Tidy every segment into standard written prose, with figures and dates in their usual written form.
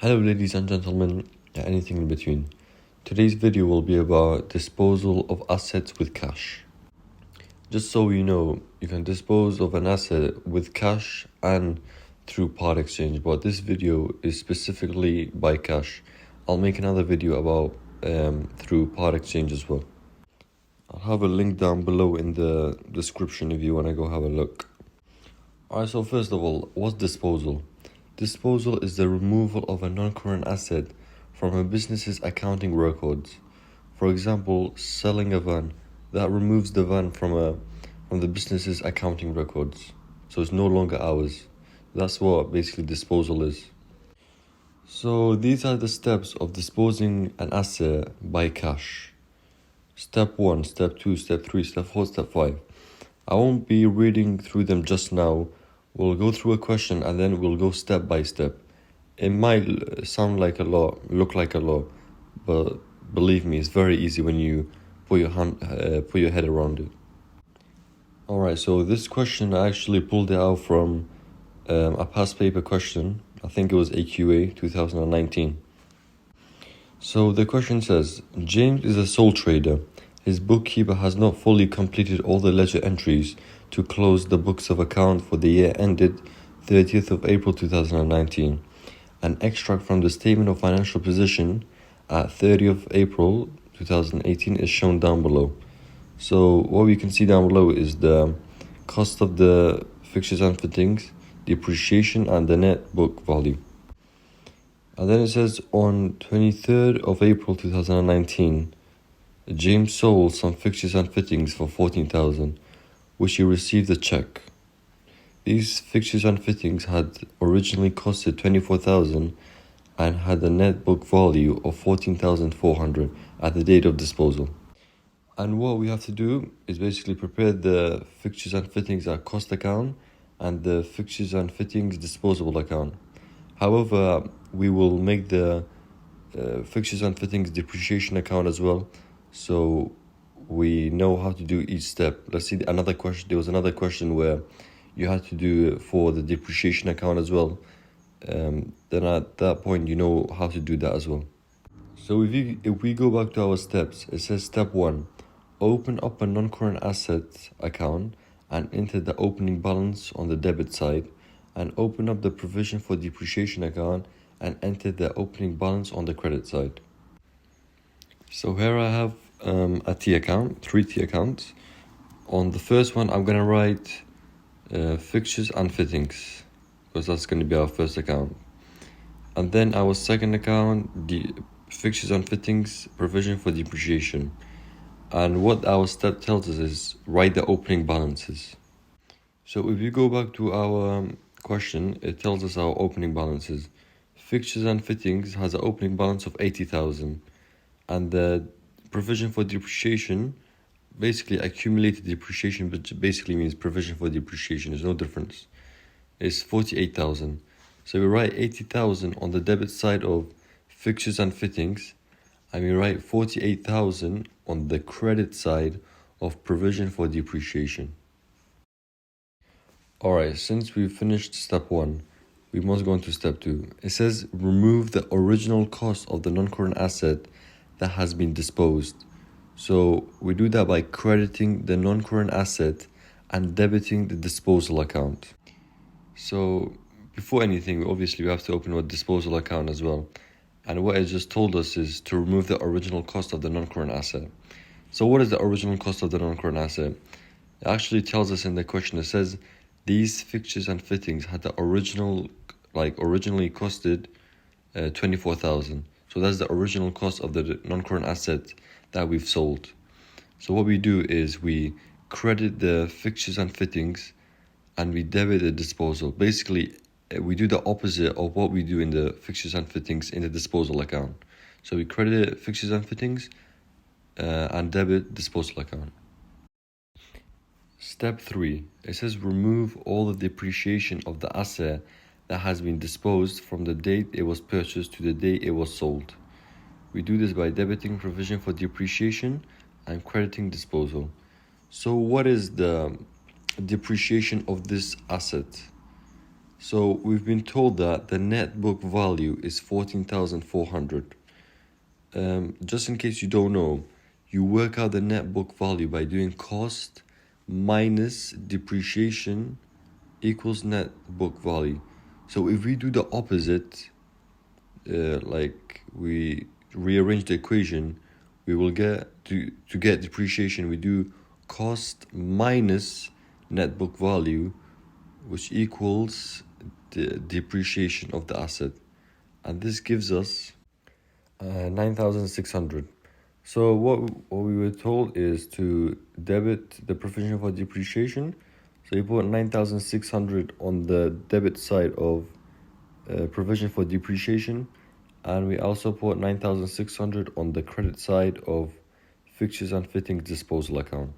Hello ladies and gentlemen, and anything in between. Today's video will be about disposal of assets with cash. Just so you know, you can dispose of an asset with cash and through part exchange, but this video is specifically by cash. I'll make another video about through part exchange as well. I'll have a link down below in the description if you want to go have a look. Alright, so first of all, what's disposal? Disposal is the removal of a non-current asset from a business's accounting records. For example, selling a van. That removes the van from the business's accounting records. So it's no longer ours. That's what basically disposal is. So these are the steps of disposing an asset by cash. Step 1, Step 2, Step 3, Step 4, Step 5. I won't be reading through them just now. We'll go through a question and then we'll go step by step. It might sound like a lot, look like a lot, but believe me, it's very easy when you put your head around it. Alright, so this question I actually pulled it out from a past paper question. I think it was AQA 2019. So the question says, James is a sole trader. His bookkeeper has not fully completed all the ledger entries to close the books of account for the year ended 30th of April 2019. An extract from the statement of financial position at 30th of April 2018 is shown down below. So what we can see down below is the cost of the fixtures and fittings, depreciation and the net book value. And then it says on 23rd of April 2019, James sold some fixtures and fittings for $14,000, which he received a check. These fixtures and fittings had originally costed $24,000 and had a net book value of $14,400 at the date of disposal. And what we have to do is basically prepare the fixtures and fittings at cost account and the fixtures and fittings disposable account. However, we will make the fixtures and fittings depreciation account as well, so we know how to do each step. Let's see another question. There was another question where you had to do it for the depreciation account as well. Then at that point, you know how to do that as well. So if we go back to our steps, it says step 1, open up a non-current asset account and enter the opening balance on the debit side, and open up the provision for depreciation account and enter the opening balance on the credit side. So here I have a T account, 3 T accounts. On the first one, I'm gonna write fixtures and fittings, because that's gonna be our first account. And then our second account, the fixtures and fittings, provision for depreciation. And what our step tells us is write the opening balances. So if you go back to our question, it tells us our opening balances. Fixtures and fittings has an opening balance of 80,000, and the provision for depreciation, basically accumulated depreciation, which basically means provision for depreciation, there's no difference, is 48,000. So we write 80,000 on the debit side of fixtures and fittings, and we write 48,000 on the credit side of provision for depreciation. Alright, since we've finished step 1, we must go on to step 2. It says remove the original cost of the non-current asset that has been disposed. So we do that by crediting the non-current asset and debiting the disposal account. So before anything, obviously we have to open a disposal account as well. And what it just told us is to remove the original cost of the non-current asset. So what is the original cost of the non-current asset? It actually tells us in the question. It says these fixtures and fittings had the originally costed 24,000. So that's the original cost of the non-current asset that we've sold. So what we do is we credit the fixtures and fittings and we debit the disposal. Basically, we do the opposite of what we do in the fixtures and fittings in the disposal account. So we credit fixtures and fittings and debit disposal account. Step 3, it says remove all the depreciation of the asset that has been disposed from the date it was purchased to the day it was sold. We do this by debiting provision for depreciation and crediting disposal. So what is the depreciation of this asset? So we've been told that the net book value is 14,400. Just in case you don't know, you work out the net book value by doing cost minus depreciation equals net book value. So if we do the opposite, like we rearrange the equation, we will get to get depreciation, we do cost minus net book value, which equals the depreciation of the asset, and this gives us 9,600. So what we were told is to debit the provision for depreciation. So you put 9,600 on the debit side of provision for depreciation, and we also put 9,600 on the credit side of fixtures and fittings disposal account.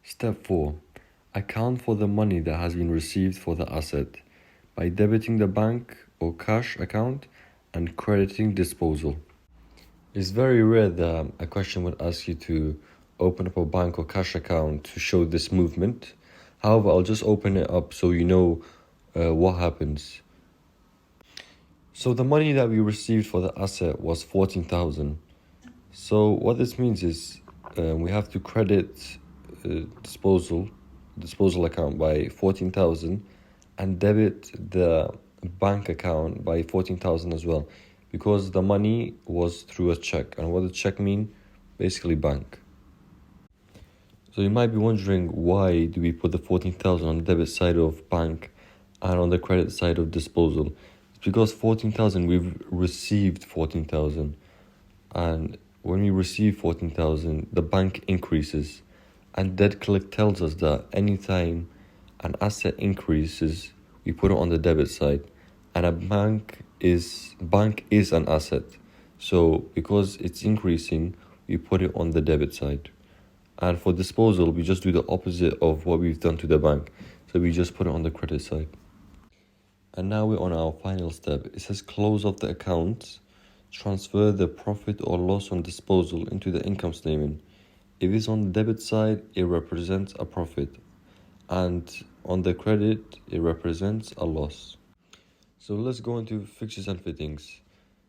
Step 4. Account for the money that has been received for the asset by debiting the bank or cash account and crediting disposal. It's very rare that a question would ask you to open up a bank or cash account to show this movement. However, I'll just open it up so you know what happens. So the money that we received for the asset was 14,000. So what this means is we have to credit disposal account by 14,000 and debit the bank account by 14,000 as well, because the money was through a check. And what does check mean? Basically bank. So you might be wondering, why do we put the 14,000 on the debit side of bank and on the credit side of disposal? It's because 14,000, we've received 14,000, and when we receive 14,000, the bank increases. And debt collect tells us that anytime an asset increases, we put it on the debit side, and a bank is an asset. So because it's increasing, we put it on the debit side. And for disposal, we just do the opposite of what we've done to the bank. So we just put it on the credit side. And now we're on our final step. It says close off the accounts, transfer the profit or loss on disposal into the income statement. If it's on the debit side, it represents a profit, and on the credit, it represents a loss. So let's go into fixtures and fittings.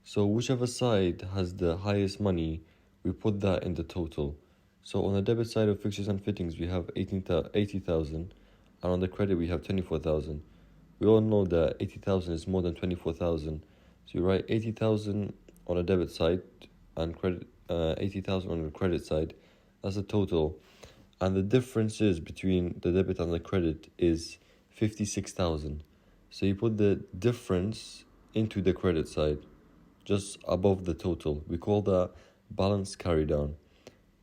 So whichever side has the highest money, we put that in the total. So on the debit side of fixtures and fittings, we have 80,000, and on the credit, we have 24,000. We all know that 80,000 is more than 24,000. So you write 80,000 on the debit side and credit 80,000 on the credit side. That's the total. And the differences between the debit and the credit is 56,000. So you put the difference into the credit side, just above the total. We call that balance carry down.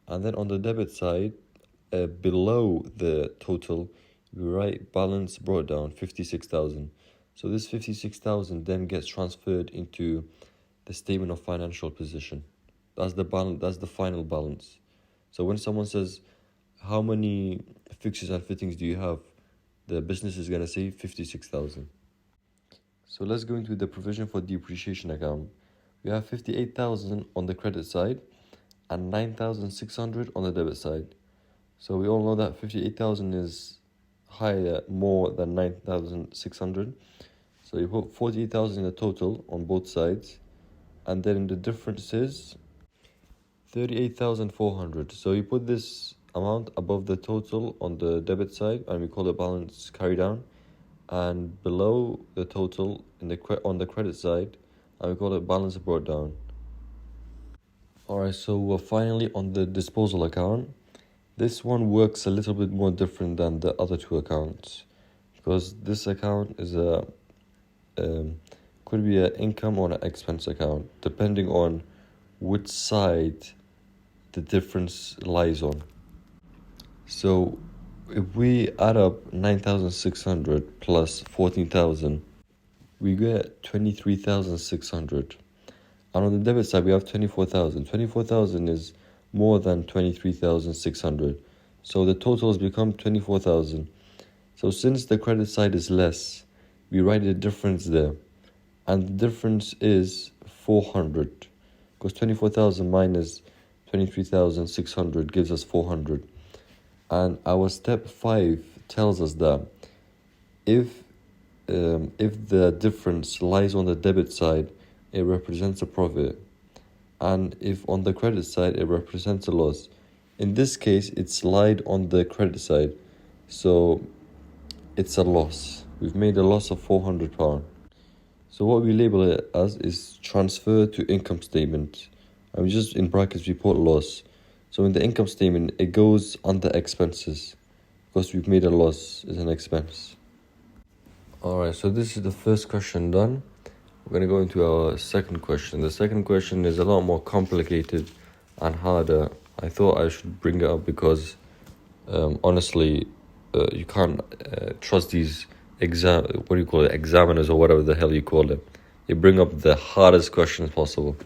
And then on the debit side, below the total, we write balance brought down, 56,000. So this 56,000 then gets transferred into the statement of financial position. That's the balance. That's the final balance. So when someone says, how many fixtures and fittings do you have? The business is going to say 56,000. So let's go into the provision for depreciation account. We have 58,000 on the credit side and 9,600 on the debit side. So we all know that 58,000 is more than 9,600. So you put 48,000 in the total on both sides, and then the difference is 38,400. So you put this amount above the total on the debit side, and we call it balance carry down, and below the total on the credit side, and we call it balance brought down. Alright, so we're finally on the disposal account. This one works a little bit more different than the other two accounts, because this account is could be an income or an expense account, depending on which side the difference lies on. So if we add up 9,600 plus 14,000, we get 23,600. And on the debit side, we have 24,000. 24,000 is more than 23,600. So the totals become 24,000. So since the credit side is less, we write the difference there. And the difference is 400. Because 24,000 minus 23,600 gives us 400. And our step 5 tells us that if if the difference lies on the debit side, it represents a profit. And if on the credit side, it represents a loss. In this case, it's lied on the credit side, so it's a loss. We've made a loss of £400. So what we label it as is transfer to income statement. And we just, in brackets, we put loss. So in the income statement, it goes under expenses. Because we've made a loss, is an expense. Alright, so this is the first question done. We're going to go into our second question. The second question is a lot more complicated and harder. I thought I should bring it up because honestly, you can't trust these examiners or whatever the hell you call them. They bring up the hardest questions possible.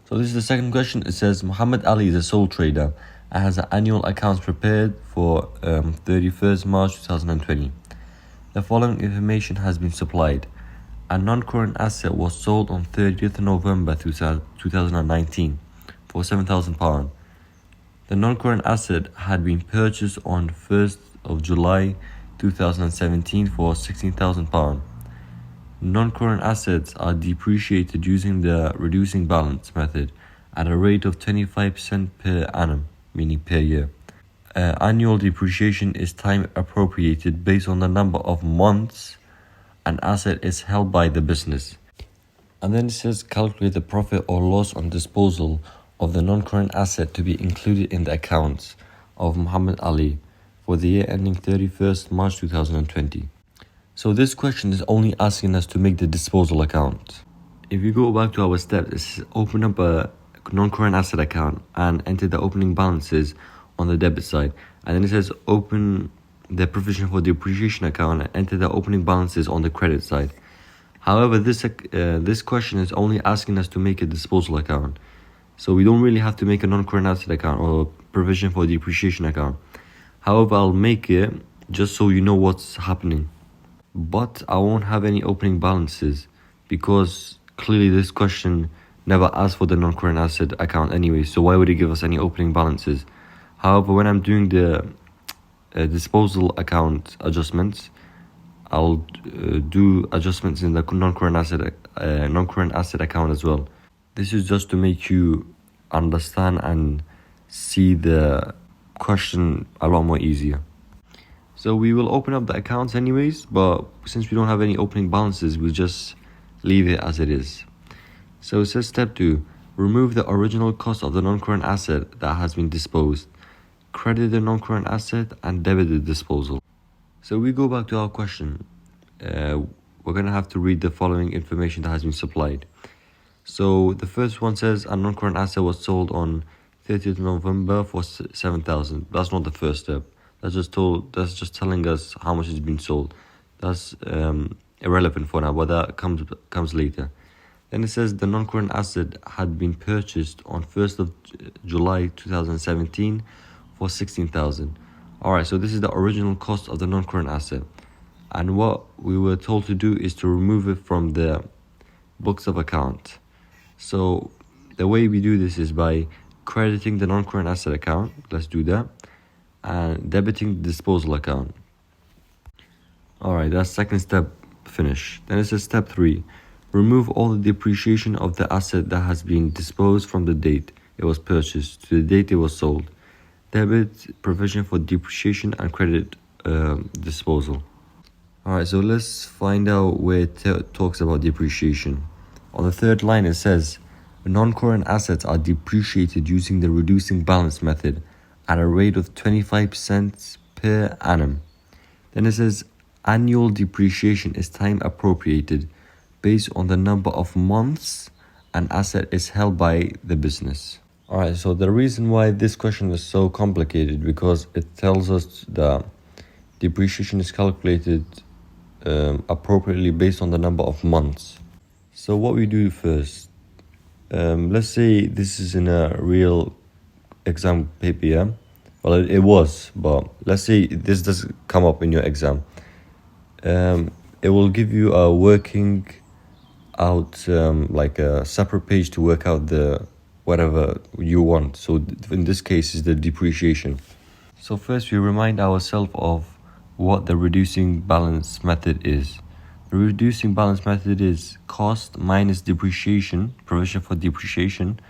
So this is the second question. It says Muhammad Ali is a sole trader and has an annual accounts prepared for 31st March 2020. The following information has been supplied. A non-current asset was sold on 30th November 2019 for £7,000. The non-current asset had been purchased on 1st of July 2017 for £16,000. Non-current assets are depreciated using the reducing balance method at a rate of 25% per annum, meaning per year. Annual depreciation is time appropriated based on the number of months an asset is held by the business. And then it says calculate the profit or loss on disposal of the non-current asset to be included in the accounts of Muhammad Ali for the year ending 31st March 2020. So this question is only asking us to make the disposal account. If you go back to our steps, it says open up a non-current asset account and enter the opening balances on the debit side. And then it says open the provision for depreciation account and enter the opening balances on the credit side. However, this question is only asking us to make a disposal account. So we don't really have to make a non-current asset account or provision for depreciation account. However, I'll make it just so you know what's happening. But I won't have any opening balances because clearly this question never asked for the non-current asset account anyway. So why would it give us any opening balances? However, when I'm doing the disposal account adjustments, I'll do adjustments in the non-current asset account as well. This is just to make you understand and see the question a lot more easier. So we will open up the accounts anyways, but since we don't have any opening balances, we'll just leave it as it is. So it says step 2, remove the original cost of the non-current asset that has been disposed. Credit the non-current asset and debit the disposal. So we go back to our question. We're going to have to read the following information that has been supplied. So the first one says a non-current asset was sold on 30th November for £7,000. That's not the first step. That's just telling us how much has been sold. That's irrelevant for now, but that comes later. Then it says the non-current asset had been purchased on 1st of July 2017 for £16,000. Alright, so this is the original cost of the non-current asset. And what we were told to do is to remove it from the books of account. So the way we do this is by crediting the non-current asset account. Let's do that. And debiting the disposal account. Alright, that's second step finished. Then it says step 3. Remove all the depreciation of the asset that has been disposed from the date it was purchased to the date it was sold. Debit provision for depreciation and credit disposal. Alright, so let's find out where it talks about depreciation. On the third line it says non-current assets are depreciated using the reducing balance method at a rate of 25% per annum. Then it says annual depreciation is time appropriated based on the number of months an asset is held by the business. Alright, so the reason why this question is so complicated because it tells us that depreciation is calculated appropriately based on the number of months. So what we do first, let's say this is in a real exam paper, yeah? Well, it was, but let's say this does come up in your exam. It will give you a working out, like a separate page to work out the whatever you want. So in this case is the depreciation. So first we remind ourselves of what the reducing balance method is. The reducing balance method is cost minus depreciation, provision for depreciation,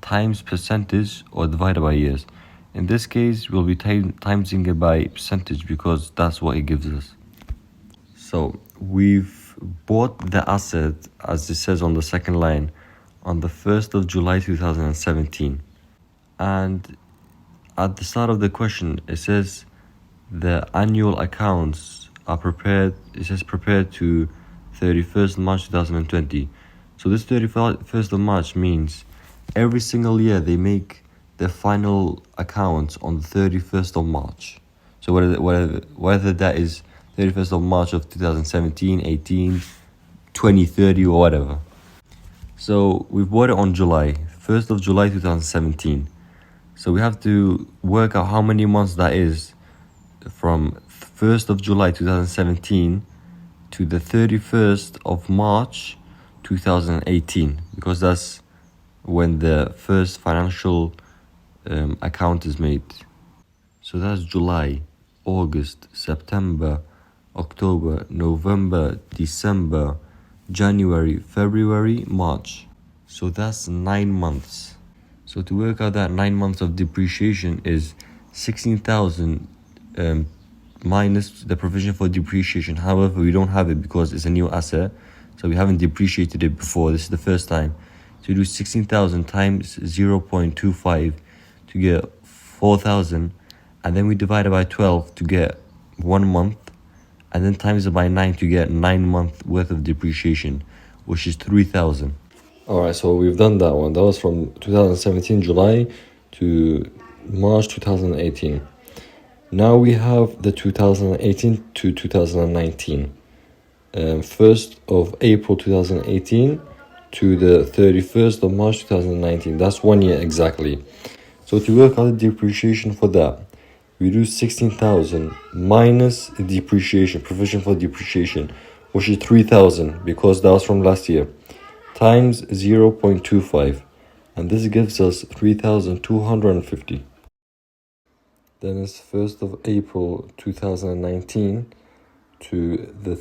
times percentage or divided by years. In this case, we'll be timesing it by percentage because that's what it gives us. So we've bought the asset, as it says on the second line, on the 1st of July 2017. And at the start of the question, it says the annual accounts are prepared, it says prepared to 31st March 2020. So this 31st of March means every single year they make the final accounts on the 31st of March. So whether that is 31st of March of 2017, 18, 20, 30 or whatever. So we bought it on July, 1st of July 2017. So we have to work out how many months that is from 1st of July 2017 to the 31st of March 2018, because that's when the first financial account is made. So that's July, August, September, October, November, December, January, February, March. So that's 9 months. So to work out that 9 months of depreciation is 16,000 minus the provision for depreciation. However, we don't have it because it's a new asset, so we haven't depreciated it before. This is the first time. So you do 16,000 times 0.25 to get 4,000, and then we divide it by 12 to get 1 month, and then times it by 9 to get 9 months worth of depreciation, which is 3,000. Alright, so we've done that one. That was from 2017 July to March 2018. Now we have the 2018 to 2019. 1st of April 2018 to the 31st of March 2019. That's 1 year exactly. So to work out the depreciation for that, we do 16,000 minus the depreciation, provision for depreciation, which is 3,000 because that was from last year, times 0.25, and this gives us 3,250. Then it's 1st of April 2019 to the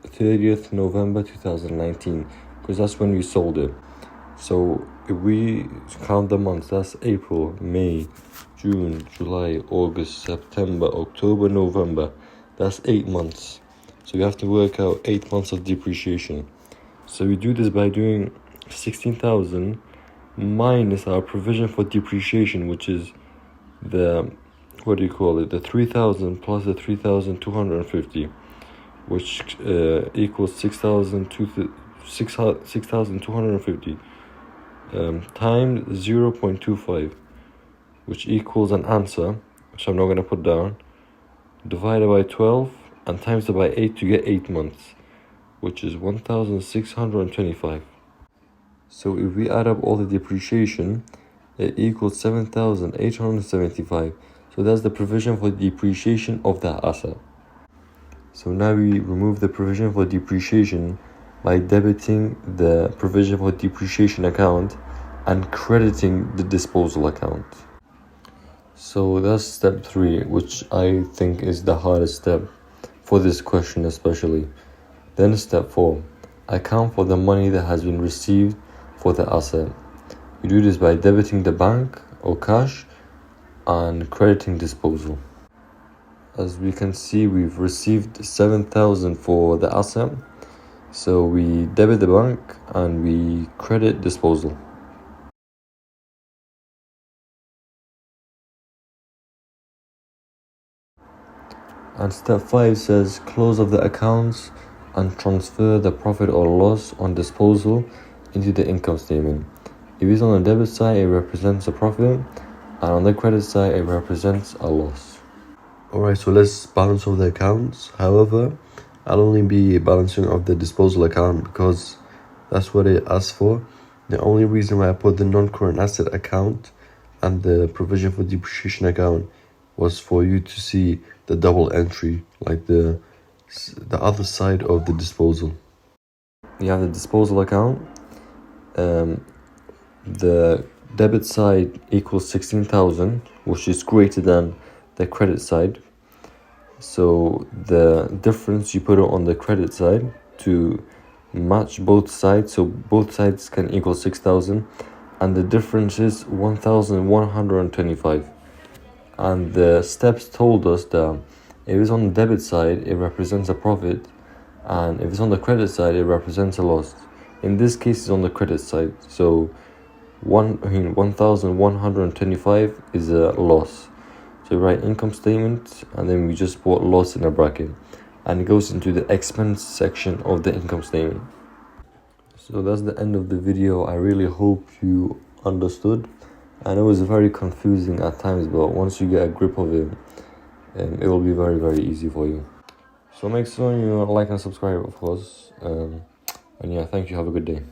30th November 2019, because that's when we sold it. So if we count the months, that's April, May, June, July, August, September, October, November. That's 8 months. So we have to work out 8 months of depreciation. So we do this by doing 16,000 minus our provision for depreciation, which is the, the 3,000 plus the 3,250, which equals 6,250 times 0.25, which equals an answer, which I'm not going to put down, divided by 12 and times it by 8 to get 8 months, which is 1,625. So if we add up all the depreciation, it equals 7,875. So that's the provision for depreciation of that asset. So now we remove the provision for depreciation by debiting the provision for depreciation account and crediting the disposal account. So that's step 3, which I think is the hardest step for this question especially. Then step 4, account for the money that has been received for the asset. You do this by debiting the bank or cash and crediting disposal. As we can see, we've received 7,000 for the asset, so we debit the bank and we credit disposal. And step 5 says close of the accounts and transfer the profit or loss on disposal into the income statement. If it's on the debit side, it represents a profit, and on the credit side, it represents a loss. Alright, so let's balance all the accounts. However, I'll only be balancing of the disposal account because that's what it asks for. The only reason why I put the non-current asset account and the provision for depreciation account was for you to see the double entry, like the other side of the disposal. You have the disposal account. The debit side equals 16,000, which is greater than the credit side. So the difference you put it on the credit side to match both sides, so both sides can equal 6,000, and the difference is 1,125. And the steps told us that if it's on the debit side, it represents a profit, and if it's on the credit side, it represents a loss. In this case, it's on the credit side, so 1,125 is a loss. So we write income statement, and then we just put loss in a bracket, and it goes into the expense section of the income statement. So that's the end of the video. I really hope you understood. I know it's very confusing at times, but once you get a grip of it, it will be very, very easy for you. So make sure you like and subscribe, of course. And yeah, thank you. Have a good day.